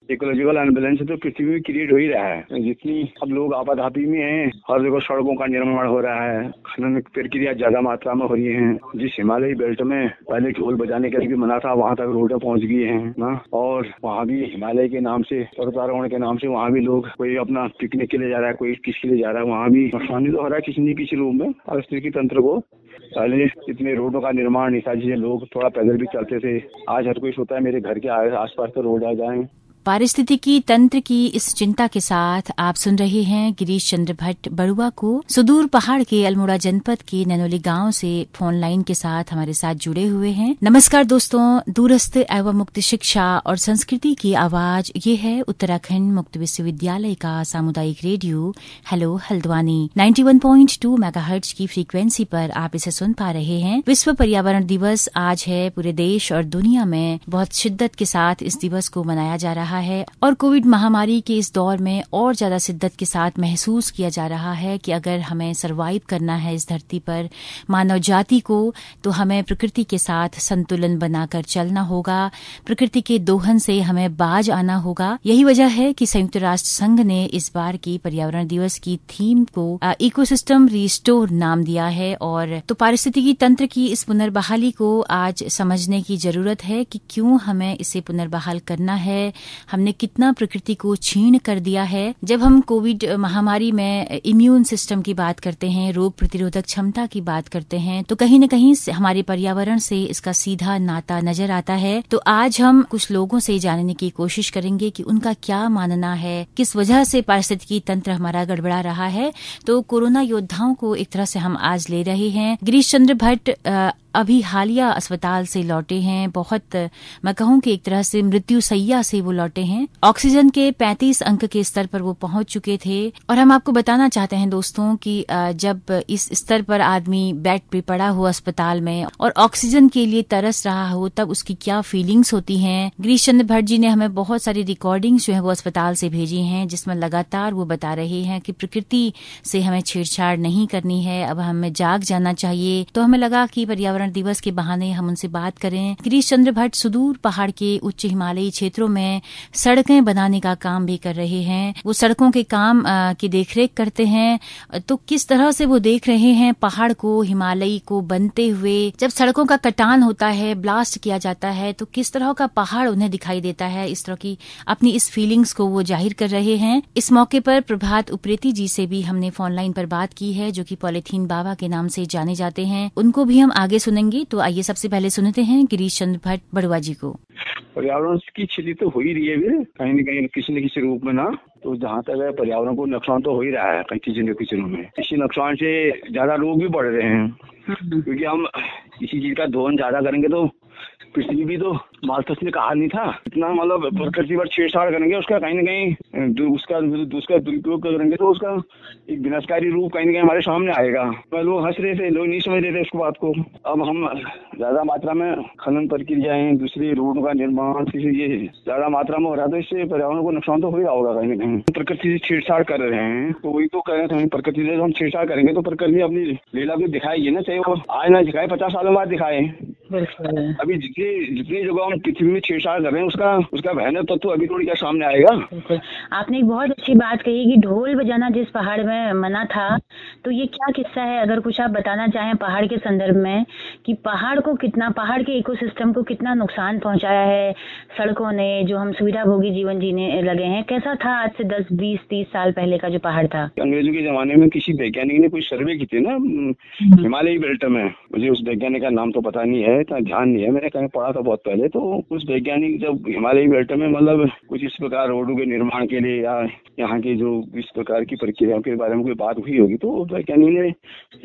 Ecological unbalance तो पृथ्वी में create हो ही रहा है। जितनी अब लोग आपाधापी में हैं, हर जगह सड़कों का निर्माण हो रहा है, खनन प्रक्रिया ज्यादा मात्रा में हो रही है। जिस हिमालयी बेल्ट में पहले ढोल बजाने का भी मना था, वहाँ तक रोडें पहुँच गई हैं ना। और वहाँ भी हिमालय के नाम से, पर्वतारोहण के नाम से वहाँ भी लोग, कोई अपना पिकनिक के लिए जा रहा है, कोई किसके लिए जा रहा है, वहाँ भी नुकसान तो हो रहा है किसी न किसी रूप में पारिस्थितिकी तंत्र को। पहले इतने रोडों का निर्माण नहीं था, जिसे लोग थोड़ा पैदल भी चलते थे। आज हर कोई सोचता है मेरे घर के आसपास तो रोड आ जाए। पारिस्थितिकी तंत्र की इस चिंता के साथ आप सुन रहे हैं गिरीश चंद्र भट्ट बड़ुआ को। सुदूर पहाड़ के अल्मोड़ा जनपद के नैनोली गांव से फोन लाइन के साथ हमारे साथ जुड़े हुए हैं। नमस्कार दोस्तों, दूरस्थ एवं मुक्त शिक्षा और संस्कृति की आवाज, ये है उत्तराखंड मुक्त विश्वविद्यालय का सामुदायिक रेडियो हेलो हल्द्वानी 91.2 मेगाहर्ट्ज की फ्रीक्वेंसी पर आप इसे सुन पा रहे हैं। विश्व पर्यावरण दिवस आज है। पूरे देश और दुनिया में बहुत शिद्दत के साथ इस दिवस को मनाया जा रहा है और कोविड महामारी के इस दौर में और ज्यादा शिद्दत के साथ महसूस किया जा रहा है कि अगर हमें सरवाइव करना है इस धरती पर, मानव जाति को, तो हमें प्रकृति के साथ संतुलन बनाकर चलना होगा। प्रकृति के दोहन से हमें बाज आना होगा। यही वजह है कि संयुक्त राष्ट्र संघ ने इस बार की पर्यावरण दिवस की थीम को इकोसिस्टम रिस्टोर नाम दिया है। और तो पारिस्थितिकी तंत्र की इस पुनर्बहाली को आज समझने की जरूरत है कि क्यों हमें इसे पुनर्बहाल करना है। हमने कितना प्रकृति को छीन कर दिया है। जब हम कोविड महामारी में इम्यून सिस्टम की बात करते हैं, रोग प्रतिरोधक क्षमता की बात करते हैं, तो कहीं न कहीं हमारे पर्यावरण से इसका सीधा नाता नजर आता है। तो आज हम कुछ लोगों से जानने की कोशिश करेंगे कि उनका क्या मानना है, किस वजह से पारिस्थितिकी तंत्र हमारा गड़बड़ा रहा है। तो कोरोना योद्धाओं को एक तरह से हम आज ले रहे हैं। गिरीश चंद्र भट्ट अभी हालिया अस्पताल से लौटे हैं। बहुत, मैं कहूं कि एक तरह से मृत्यु सैया से वो लौटे हैं। ऑक्सीजन के 35 अंक के स्तर पर वो पहुंच चुके थे। और हम आपको बताना चाहते हैं दोस्तों कि जब इस स्तर पर आदमी बेड पे पड़ा हो अस्पताल में और ऑक्सीजन के लिए तरस रहा हो, तब उसकी क्या फीलिंग्स होती हैं। गिरीश चंद्र भट्ट जी ने हमें बहुत सारी रिकॉर्डिंग्स जो है वो अस्पताल से भेजी हैं, जिसमें लगातार वो बता रहे हैं कि प्रकृति से हमें छेड़छाड़ नहीं करनी है, अब हमें जाग जाना चाहिए। तो हमें लगा कि पर्यावरण दिवस के बहाने हम उनसे बात करें। गिरीश चंद्र भट्ट सुदूर पहाड़ के उच्च हिमालयी क्षेत्रों में सड़कें बनाने का काम भी कर रहे हैं। वो सड़कों के काम की देखरेख करते हैं। तो किस तरह से वो देख रहे हैं पहाड़ को, हिमालयी को बनते हुए। जब सड़कों का कटान होता है, ब्लास्ट किया जाता है, तो किस तरह का पहाड़ उन्हें दिखाई देता है। इस तरह की अपनी इस फीलिंग्स को वो जाहिर कर रहे हैं। इस मौके पर प्रभात उप्रेती जी से भी हमने फोन लाइन पर बात की है, जो कि पॉलीथीन बाबा के नाम से जाने जाते हैं। उनको भी हम आगे सुनेंगे। तो आइए सबसे पहले सुनते हैं गिरीश चंद्र भट्ट बड़ुआ जी को। पर्यावरण की क्षति तो हो ही रही है कहीं न कहीं, किसी न किसी रूप में ना। तो जहाँ तक है, पर्यावरण को नुकसान तो हो ही रहा है कहीं किसी न किसी रूप में। इसी नुकसान से ज्यादा रोग भी बढ़ रहे हैं, क्योंकि हम किसी चीज का दोहन ज्यादा करेंगे तो पृथ्वी भी तो मालथस ने कहा नहीं था, इतना मतलब प्रकृति पर छेड़छाड़ करेंगे, उसका कहीं न कहीं उसका दुरुपयोग करेंगे तो उसका एक विनाशकारी रूप कहीं न कहीं हमारे सामने आएगा। लोग हंस रहे थे, लोग नहीं समझ रहे थे उसको बात को। अब हम ज्यादा मात्रा में खनन प्रक्रियाएं, दूसरे रोडों का निर्माण, ये ज्यादा मात्रा में हो रहा है, तो इससे पर्यावरण को नुकसान तो हो ही रहा होगा कहीं न कहीं। प्रकृति से छेड़छाड़ कर रहे हैं, तो वही तो कह रहे थे, प्रकृति से हम छेड़छाड़ करेंगे तो प्रकृति अपनी लीला को दिखाएगी ना, चाहे वो आज ना दिखाए, 50 सालों बाद दिखाए। अभी जितनी जगह हम पृथ्वी में छेड़छाड़ कर रहे हैं, उसका भयानक तत्व तो अभी थोड़ी क्या सामने आएगा। आपने एक बहुत अच्छी बात कही कि ढोल बजाना जिस पहाड़ में मना था, तो ये क्या किस्सा है, अगर कुछ आप बताना चाहें पहाड़ के संदर्भ में, कि पहाड़ के इकोसिस्टम को कितना नुकसान पहुंचाया है सड़कों ने, जो हम सुविधा भोगी जीवन जीने लगे हैं। कैसा था आज से 10, 20, 30 साल पहले का जो पहाड़ था? अंग्रेजों के जमाने में किसी वैज्ञानिक ने कोई सर्वे की थी ना हिमालयी बेल्ट में, मुझे उस वैज्ञानिक का नाम तो पता नहीं है, इतना ध्यान नहीं है, मैंने कहीं पढ़ा था बहुत पहले। तो उस वैज्ञानिक जब हिमालयी बेल्ट में मतलब कुछ इस प्रकार रोडों के निर्माण के लिए या यहाँ की जो इस प्रकार की प्रक्रियाओं के बारे में कोई बात हुई होगी, तो वैज्ञानिक ने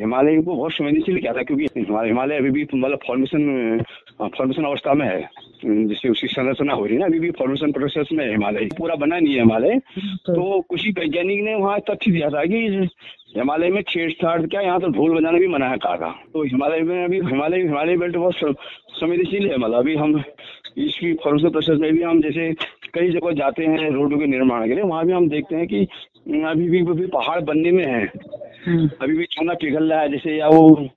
हिमालय को बहुत संवेदनशील किया था, क्योंकि हिमालय अभी भी मतलब फॉर्मेशन अवस्था में है, जिससे उसकी संरचना हो रही है ना, अभी भी फॉर्मेशन प्रोसेस में है हिमालय, पूरा बना नहीं है हिमालय। तो कुछ ही वैज्ञानिक ने वहाँ तथ्य दिया था कि हिमालय में छेड़छाड़ क्या, यहाँ तो ढोल बजाना भी मना है कहा। तो हिमालय में अभी हिमालय बेल्ट बहुत संवेदनशील है। मतलब अभी हम इसकी फॉर्मेशन प्रोसेस में भी हम जैसे कई जगह जाते हैं रोडों के निर्माण के लिए, वहाँ भी हम देखते हैं कि अभी भी पहाड़ बनने में है, अभी भी चूना पिघल रहा है, जैसे या वो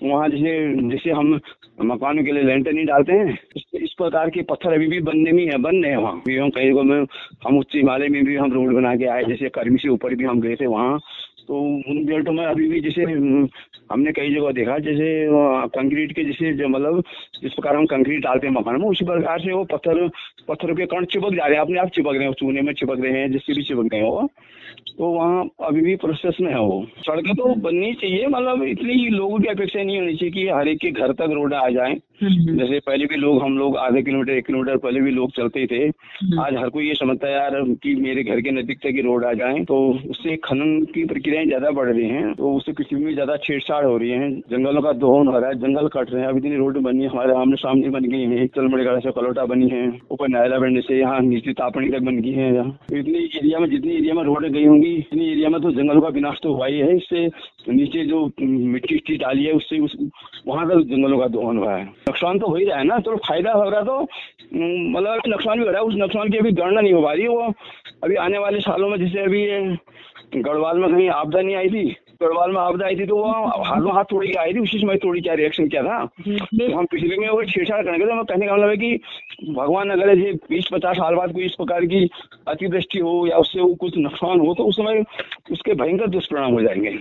वहाँ जैसे हम मकानों के लिए लेंटर नहीं डालते हैं। इस प्रकार के पत्थर अभी भी बनने में है, बन रहे हैं वहाँ भी। हम कहीं को में हम उच्च हिमालय में भी हम रोड बना के आए, जैसे कर्मी से ऊपर भी हम गए थे वहाँ, तो उन बेल्टों में अभी भी जैसे हमने कई जगह देखा, जैसे कंक्रीट के जैसे जो मतलब जिस प्रकार हम कंक्रीट डालते हैं मकान में, उसी प्रकार से वो पत्थरों के कण चिपक जा रहे हैं, अपने आप चिपक रहे हैं, चूने में चिपक रहे हैं, जिससे भी चिपक रहे हो। तो वहाँ अभी भी प्रोसेस में है वो। सड़कें तो बननी चाहिए, मतलब इतनी लोगों की अपेक्षा नहीं होनी चाहिए कि हर एक के घर तक रोड आ जाए। जैसे पहले भी हम लोग आधे किलोमीटर 1 किलोमीटर पहले भी लोग चलते थे। आज हर कोई ये समझता है यार कि मेरे घर के नजदीक तक ही रोड आ जाए, तो उससे खनन की प्रक्रियाएं ज्यादा बढ़ रही हैं, तो उससे कृषि में ज्यादा छेड़छाड़ हो रही है, जंगलों का दोहन हो रहा है, जंगल कट रहे हैं। अभी इतनी रोड बनी है, हमारे आमने सामने बन गई है, चलमड़ीगढ़ से कलोटा बनी है, ऊपर नायला बनने से यहाँ नीचे तापड़ी तक बन गई है। तो इतनी एरिया में जितनी एरिया में रोड गई होंगी, इतनी एरिया में तो जंगलों का विनाश तो हुआ ही है। इससे नीचे जो मिट्टी डाली है उससे वहां तक जंगलों का दोहन हुआ है। नुकसान तो हो ही रहा है ना, तो फायदा हो रहा, तो मतलब नुकसान भी हो रहा है। उस नुकसान की अभी गणना नहीं हो पा रही है। वो अभी आने वाले सालों में, जैसे अभी गढ़वाल में कहीं आपदा नहीं आई थी, गढ़वाल में आपदा आई थी तो वो हाथों हाथ तोड़ी के आई थी, उसी समय तोड़ी क्या रिएक्शन क्या था। तो हम पिछले में वो छेड़छाड़ करेंगे, तो मैं कहने का मतलब है कि भगवान अगर 20-50 साल बाद कोई इस प्रकार की अतिवृष्टि हो या उससे कुछ नुकसान हो, तो उस समय उसके भयंकर दुष्परिणाम हो जाएंगे।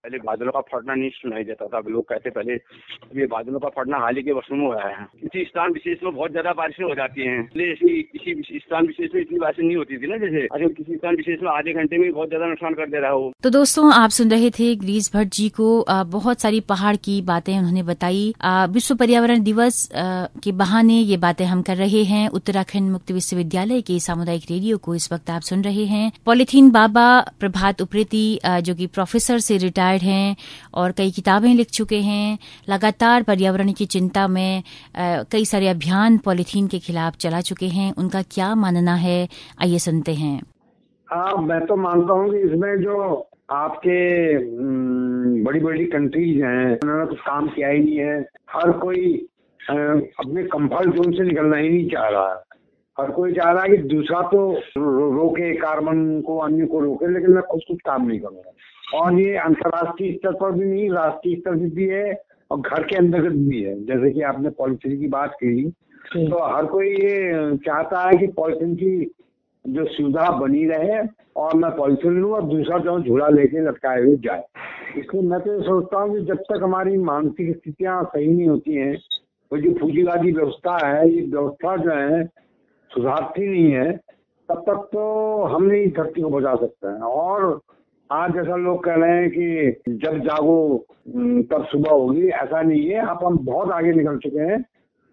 पहले बादलों का फटना नहीं सुनाई देता था, लोग कहते पहले, अब ये बादलों का फटना हाल ही के वर्षों में हो रहा है। किसी स्थान विशेष में बहुत ज्यादा बारिशें हो जाती हैं, इसलिए किसी स्थान विशेष में इतनी बारिश नहीं होती थी ना, जैसे अगर किसी स्थान विशेष में आधे घंटे में बहुत ज्यादा नुकसान कर दे रहा हो। तो दोस्तों, आप सुन रहे थे गिरीश भट्ट जी को। बहुत सारी पहाड़ की बातें उन्होंने बताई। विश्व पर्यावरण दिवस के बहाने ये बातें हम कर रहे हैं। उत्तराखंड मुक्त विश्वविद्यालय के सामुदायिक रेडियो को इस वक्त आप सुन रहे हैं। पॉलीथीन बाबा प्रभात उप्रेती, जो कि प्रोफेसर से रिटायर्ड हैं और कई किताबें लिख चुके हैं, लगातार पर्यावरण की चिंता में कई सारे अभियान पॉलीथीन के खिलाफ चला चुके हैं। उनका क्या मानना है, आइए सुनते हैं। हाँ, मैं तो मानता हूँ कि इसमें जो आपके बड़ी बड़ी कंट्रीज हैं, उन्होंने कुछ काम किया ही नहीं है। हर कोई अपने कंफर्ट जोन से निकलना ही नहीं चाह रहा है। हर कोई चाह रहा है कि दूसरा तो रोके कार्बन को, अन्य को रोके, लेकिन मैं कुछ काम नहीं करूँगा। और ये अंतर्राष्ट्रीय स्तर पर भी नहीं, राष्ट्रीय स्तर पर भी है और घर के अंतर्गत भी है। जैसे कि आपने पॉलिथीन की बात की, तो हर कोई ये चाहता है कि पॉलिथीन की जो सुविधा बनी रहे और मैं पॉलिथीन लूँ और दूसरा जो झूला लेके लटकाए हुए जाए। इसलिए मैं तो सोचता हूँ कि जब तक हमारी मानसिक स्थितियाँ सही नहीं होती हैं, वो जो पूंजीवादी व्यवस्था है, ये व्यवस्था जो है सुधारती नहीं है, तब तक तो हम नहीं धरती को बचा सकते हैं। और आज जैसा लोग कह रहे हैं कि जब जागो तब सुबह होगी, ऐसा नहीं है। अब हम बहुत आगे निकल चुके हैं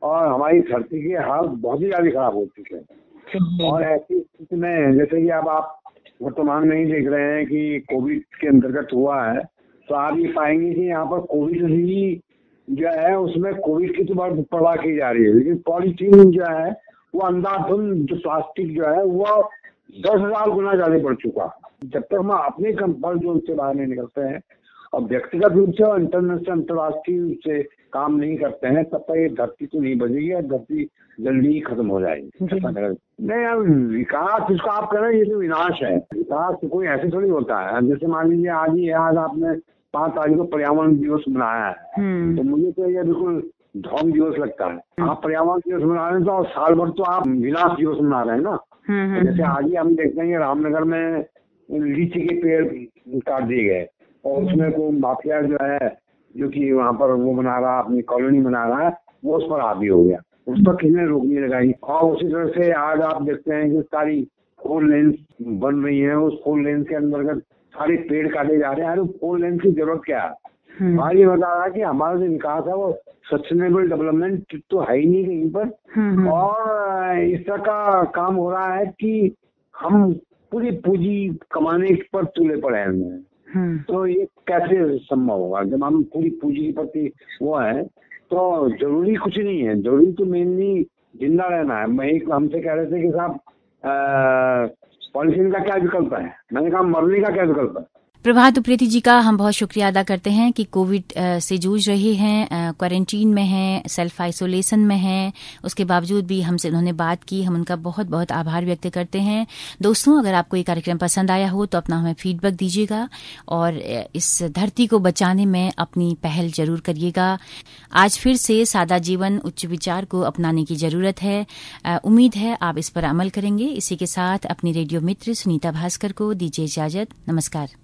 और हमारी धरती के हाल बहुत ही ज्यादा खराब हो चुके हैं। और ऐसी स्थिति में जैसे कि अब आप वर्तमान में ही देख रहे हैं कि कोविड के अंतर्गत हुआ है, तो आप ये पाएंगे कि यहाँ पर कोविड ही जो है उसमें कोविड की तो बहुत परवाह की जा रही है, लेकिन पॉलीथीन जो है वो अंधाधुंध जो प्लास्टिक जो है वो 10,000 गुना ज्यादा बढ़ चुका है। जब तक हम अपने कंफर्ट जोन से बाहर नहीं निकलते हैं और व्यक्तिगत रूप से और इंटरनेशनल अंतर्राष्ट्रीय रूप से काम नहीं करते हैं, तब तक ये धरती तो नहीं बचेगी और धरती जल्दी ही खत्म हो जाएगी। नहीं यार, विकास जिसको आप कह रहे हैं ये तो विनाश है। विकास तो कोई ऐसे थोड़ी होता है। जैसे मान लीजिए आज आपने 5 तारीख को पर्यावरण दिवस मनाया है, तो मुझे तो ये बिल्कुल ढोंग दिवस लगता है। आप पर्यावरण दिवस मना रहे हैं तो साल भर तो आप विनाश दिवस मना रहे हैं ना। जैसे आज ही हम देखते हैं रामनगर में लीची के पेड़ काट दिए गए और उसमें कोई माफिया जो है, जो कि वहाँ पर वो बना रहा, अपनी कॉलोनी बना रहा है, वो उस पर हावी हो गया, उस पर किसी ने रोक नहीं लगाई। और उसी तरह से आज आप देखते हैं कि सारी 4 लेन बन रही है, उस 4 लेन के अंतर्गत सारे पेड़ काटे जा रहे हैं। अरे 4 लेन की जरूरत क्या है? भाई ये बता रहा है कि हमारा जो विकास है वो सस्टेनेबल डेवलपमेंट तो है ही नहीं कहीं पर। और इस तरह का काम हो रहा है कि हम पूरी पूंजी कमाने पर तुले पड़े हैं। तो ये कैसे संभव होगा जब हम पूरी पूंजी के प्रति वो है? तो जरूरी कुछ नहीं है, जरूरी तो मेनली जिंदा रहना है। मैं हमसे कह रहे थे कि साहब पॉलिथीन का क्या विकल्प है? मैंने कहा मरने का क्या विकल्प है? प्रभात उप्रेती जी का हम बहुत शुक्रिया अदा करते हैं कि कोविड से जूझ रहे हैं, क्वारंटीन में हैं, सेल्फ आइसोलेशन में हैं, उसके बावजूद भी हमसे उन्होंने बात की। हम उनका बहुत बहुत आभार व्यक्त करते हैं। दोस्तों, अगर आपको ये कार्यक्रम पसंद आया हो तो अपना हमें फीडबैक दीजिएगा और इस धरती को बचाने में अपनी पहल जरूर करिएगा। आज फिर से सादा जीवन, उच्च विचार को अपनाने की जरूरत है। उम्मीद है आप इस पर अमल करेंगे। इसी के साथ अपनी रेडियो मित्र सुनीता भास्कर को दीजिए इजाजत। नमस्कार।